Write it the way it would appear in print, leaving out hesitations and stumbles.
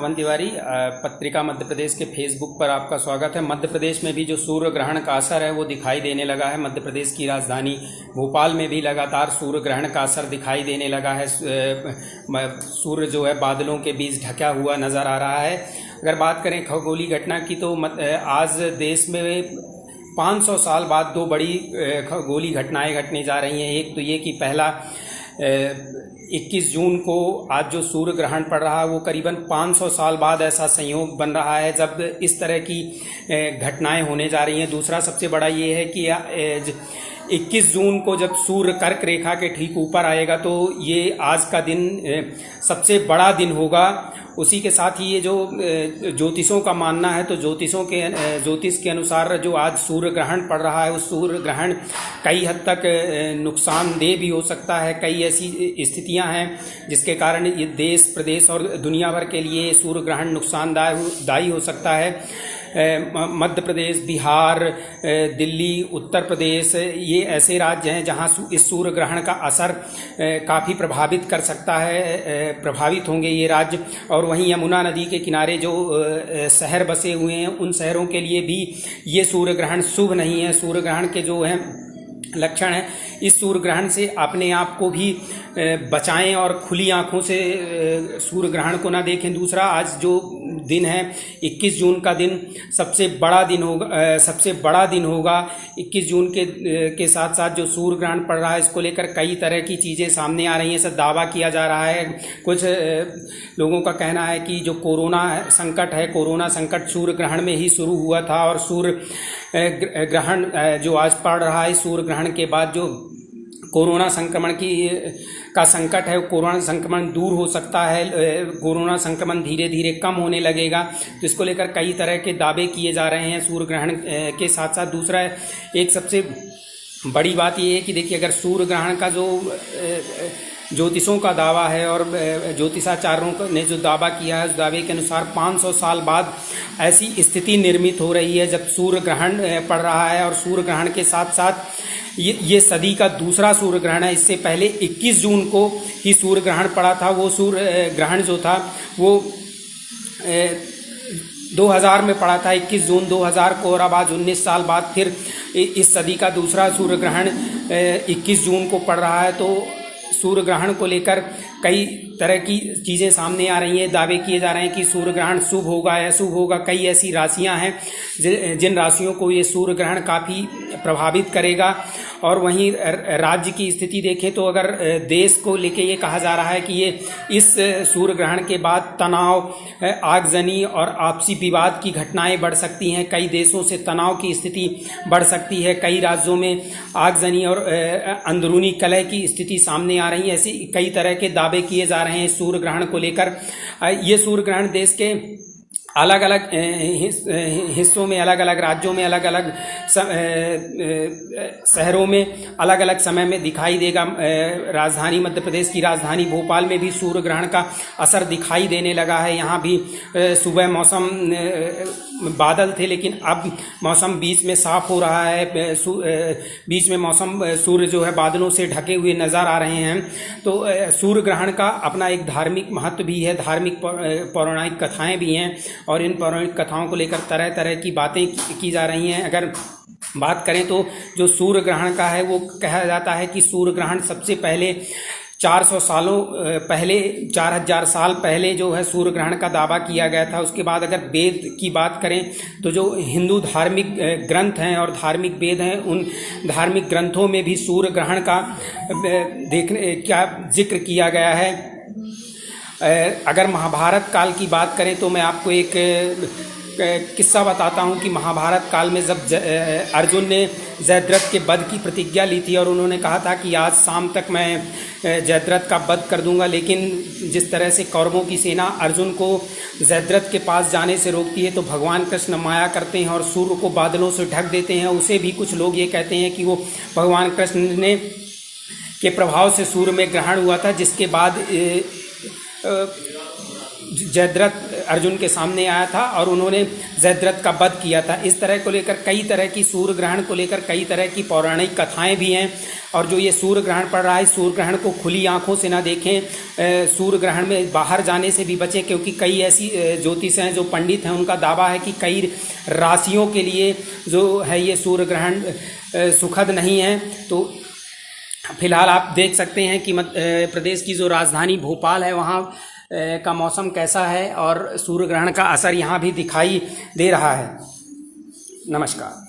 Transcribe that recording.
पवन तिवारी, पत्रिका मध्य प्रदेश के फेसबुक पर आपका स्वागत है। मध्य प्रदेश में भी जो सूर्य ग्रहण का असर है वो दिखाई देने लगा है। मध्य प्रदेश की राजधानी भोपाल में भी लगातार सूर्य ग्रहण का असर दिखाई देने लगा है। सूर्य जो है बादलों के बीच ढका हुआ नज़र आ रहा है। अगर बात करें खगोलीय घटना की तो आज देश में 500 साल बाद दो बड़ी खगोलीय घटनाएँ घटने जा रही हैं। एक तो ये कि पहला 21 जून को आज जो सूर्य ग्रहण पड़ रहा है वो करीबन 500 साल बाद ऐसा संयोग बन रहा है जब इस तरह की घटनाएं होने जा रही हैं। दूसरा सबसे बड़ा ये है कि 21 जून को जब सूर्य कर्क रेखा के ठीक ऊपर आएगा तो ये आज का दिन सबसे बड़ा दिन होगा। उसी के साथ ही ये जो ज्योतिषों का मानना है तो ज्योतिष के अनुसार जो आज सूर्य ग्रहण पड़ रहा है उस सूर्य ग्रहण कई हद तक नुकसानदेह भी हो सकता है। कई ऐसी स्थितियां हैं जिसके कारण ये देश प्रदेश और दुनिया भर के लिए सूर्य ग्रहण नुकसानदायी हो सकता है। मध्य प्रदेश, बिहार, दिल्ली, उत्तर प्रदेश ये ऐसे राज्य हैं जहां इस सूर्य ग्रहण का असर काफ़ी प्रभावित कर सकता है, प्रभावित होंगे ये राज्य। और वहीं यमुना नदी के किनारे जो शहर बसे हुए हैं उन शहरों के लिए भी ये सूर्य ग्रहण शुभ नहीं है। सूर्य ग्रहण के जो हैं लक्षण है, इस सूर्य ग्रहण से अपने आप को भी बचाएं और खुली आंखों से सूर्य ग्रहण को ना देखें। दूसरा, आज जो दिन है 21 जून का दिन सबसे बड़ा दिन होगा। 21 जून के साथ साथ जो सूर्य ग्रहण पड़ रहा है इसको लेकर कई तरह की चीज़ें सामने आ रही हैं। सब दावा किया जा रहा है। कुछ लोगों का कहना है कि जो कोरोना संकट सूर्य ग्रहण में ही शुरू हुआ था और सूर्य ग्रहण जो आज पड़ रहा है, सूर्य ग्रहण के बाद जो कोरोना संक्रमण का संकट है, कोरोना संक्रमण दूर हो सकता है, कोरोना संक्रमण धीरे धीरे कम होने लगेगा। तो इसको लेकर कई तरह के दावे किए जा रहे हैं सूर्य ग्रहण के साथ साथ। दूसरा, एक सबसे बड़ी बात ये है कि देखिए, अगर सूर्य ग्रहण का जो ज्योतिषों का दावा है और ज्योतिषाचार्यों ने जो दावा किया है उस दावे के अनुसार 500 साल बाद ऐसी स्थिति निर्मित हो रही है जब सूर्य ग्रहण पड़ रहा है। और सूर्य ग्रहण के साथ साथ ये सदी का दूसरा सूर्य ग्रहण है। इससे पहले 21 जून को ही सूर्य ग्रहण पड़ा था। वो सूर्य ग्रहण जो था वो 2000 में पड़ा था, 21 जून 2000 को। और अब आज 19 साल बाद फिर इस सदी का दूसरा सूर्य ग्रहण 21 जून को पड़ रहा है। तो सूर्य ग्रहण को लेकर कई तरह की चीज़ें सामने आ रही हैं। दावे किए जा रहे हैं कि सूर्य ग्रहण शुभ होगा या अशुभ होगा। कई ऐसी राशियां हैं जिन राशियों को ये सूर्य ग्रहण काफ़ी प्रभावित करेगा। और वहीं राज्य की स्थिति देखें तो अगर देश को लेके ये कहा जा रहा है कि ये इस सूर्य ग्रहण के बाद तनाव, आगजनी और आपसी विवाद की घटनाएं बढ़ सकती हैं। कई देशों से तनाव की स्थिति बढ़ सकती है। कई राज्यों में आगजनी और अंदरूनी कलह की स्थिति सामने आ रही है। ऐसे कई तरह के दावे किए जा रहे हैं सूर्य ग्रहण को लेकर। ये सूर्य ग्रहण देश के अलग अलग हिस्सों में, अलग अलग राज्यों में, अलग अलग शहरों में अलग अलग समय में दिखाई देगा। राजधानी मध्य प्रदेश की राजधानी भोपाल में भी सूर्य ग्रहण का असर दिखाई देने लगा है। यहाँ भी सुबह मौसम बादल थे लेकिन अब मौसम बीच में साफ हो रहा है। बीच में मौसम सूर्य जो है बादलों से ढके हुए नज़र आ रहे हैं। तो सूर्य ग्रहण का अपना एक धार्मिक महत्व भी है, धार्मिक पौराणिक कथाएं भी हैं और इन पौराणिक कथाओं को लेकर तरह तरह की बातें की जा रही हैं। अगर बात करें तो जो सूर्य ग्रहण का है वो कहा जाता है कि सूर्य ग्रहण सबसे पहले 4000 साल पहले जो है सूर्य ग्रहण का दावा किया गया था। उसके बाद अगर वेद की बात करें तो जो हिंदू धार्मिक ग्रंथ हैं और धार्मिक वेद हैं उन धार्मिक ग्रंथों में भी सूर्य ग्रहण का जिक्र किया गया है। अगर महाभारत काल की बात करें तो मैं आपको एक किस्सा बताता हूँ कि महाभारत काल में जब अर्जुन ने जयद्रथ के वध की प्रतिज्ञा ली थी और उन्होंने कहा था कि आज शाम तक मैं जयद्रथ का वध कर दूंगा, लेकिन जिस तरह से कौरवों की सेना अर्जुन को जयद्रथ के पास जाने से रोकती है तो भगवान कृष्ण माया करते हैं और सूर्य को बादलों से ढक देते हैं। उसे भी कुछ लोग ये कहते हैं कि वो भगवान कृष्ण के प्रभाव से सूर्य में ग्रहण हुआ था, जयद्रथ अर्जुन के सामने आया था और उन्होंने जयद्रथ का वध किया था। इस तरह को लेकर कई तरह की सूर्य ग्रहण को लेकर कई तरह की पौराणिक कथाएं भी हैं। और जो ये सूर्य ग्रहण पड़ रहा है, सूर्य ग्रहण को खुली आंखों से ना देखें, सूर्य ग्रहण में बाहर जाने से भी बचें, क्योंकि कई ऐसी ज्योतिष हैं, जो पंडित हैं, उनका दावा है कि कई राशियों के लिए जो है ये सूर्य ग्रहण सुखद नहीं है। तो फिलहाल आप देख सकते हैं कि मध्य प्रदेश की जो राजधानी भोपाल है वहाँ का मौसम कैसा है और सूर्य ग्रहण का असर यहाँ भी दिखाई दे रहा है। नमस्कार।